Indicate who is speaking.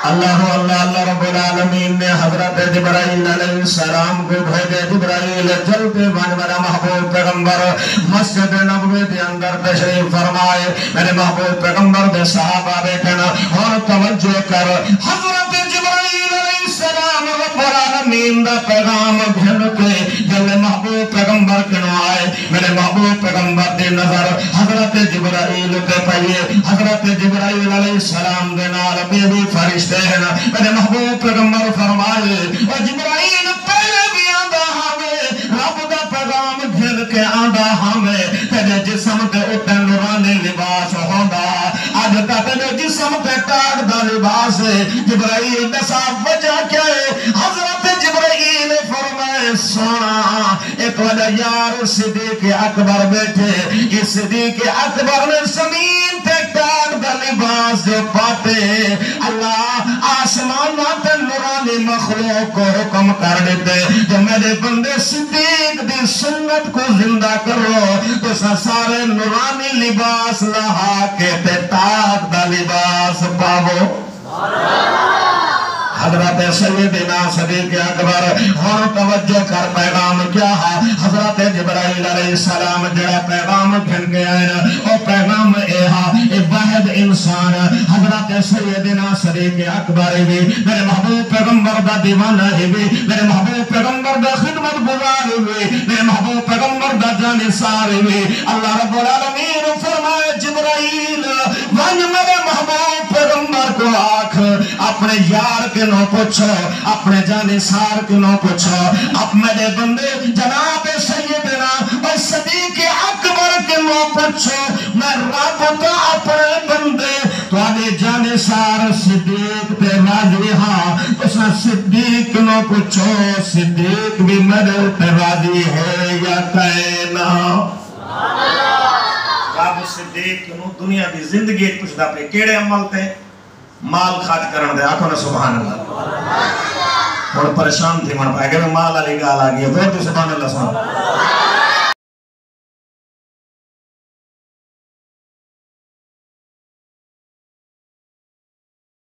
Speaker 1: اللہ رب العالمین نے حضرت جبرائیل علیہ السلام کو بھیجے. جبرائیل چلتے بن میرا محبوب پیغمبر مسجد نبوی کے اندر تشریف فرمائے. میرے محبوب پیغمبر دے صحابہ بیٹھے نا اور توجہ کر. حضرت جبرائیل علیہ السلام رب العالمین دا پیغام بھیج کے جب محبوب پیغمبر کے نو آئے. میرے محبوب پیغمبر دی نظر حضرت جبرائیل تے پئیے. حضرت جبرائیل علیہ السلام دے نال بھی فرشتے ہیں. میرے محبوب پیغمبر فرمائے اور جبرائیل پہلے بھی آندا ہمیں رب دا پیغام گھر کے آندا ہمیں تیرے جسم تے اتے نورانی لباس ہوندا. اج تک تیرے جسم تے ٹاٹ دا لباس ہے. جبرائیل دسا وجہ کیا ہے؟ حضرت جبرائیل فرمائے سونا ایک وجہ یار صدیق اکبر بیٹھے. اس صدیق اکبر نے زمین تے ٹاٹ دا لباس جو پاتے اللہ آسمان تے نورانی مخلوق کو حکم کر دیتے جو میرے بندے صدیق دی سنت کو زندہ کرو تو سارے نورانی لباس لہا کے تے ٹاٹ دا لباس پاو. حضرت سیدنا صدیق اکبر اور توجہ کر. پیغام کیا ہے؟ حضرت جبرائیل علیہ السلام جڑا پیغام کھن کے آئے او پیغام اے اے واحد انسان حضرت سیدنا صدیق اکبر بھی میرے محبوب پیغمبر دا دیوانہ بھی میرے محبوب پیغمبر دا خدمت گزار بھی میرے محبوب پیغمبر دا جانثار بھی. اللہ رب العالمین فرمائے جبرائیل ون میرے محبوب پیغمبر کو آنکھ اپنے یار کے نو پوچھو اپنے جانثار کے نو پوچھو اب میرے بندے جناب سیدنا اور صدیق اکبر کے نو پوچھو. میں رب کا اپنے بندے تو آنے جانثار صدیق پہ راضی ہاں تو صدیق نو پوچھو صدیق بھی میرے پہ راضی ہے یا کہنا. رب صدیق نو دنیا دی زندگی پوچھدا پہ کیڑے عمل تے مال خرچ کرن دے. آکھو نا سبحان اللہ. اور پریشان تھی من پائے کہ مال علی گال آ گئی. دور دی سبحان اللہ سبحان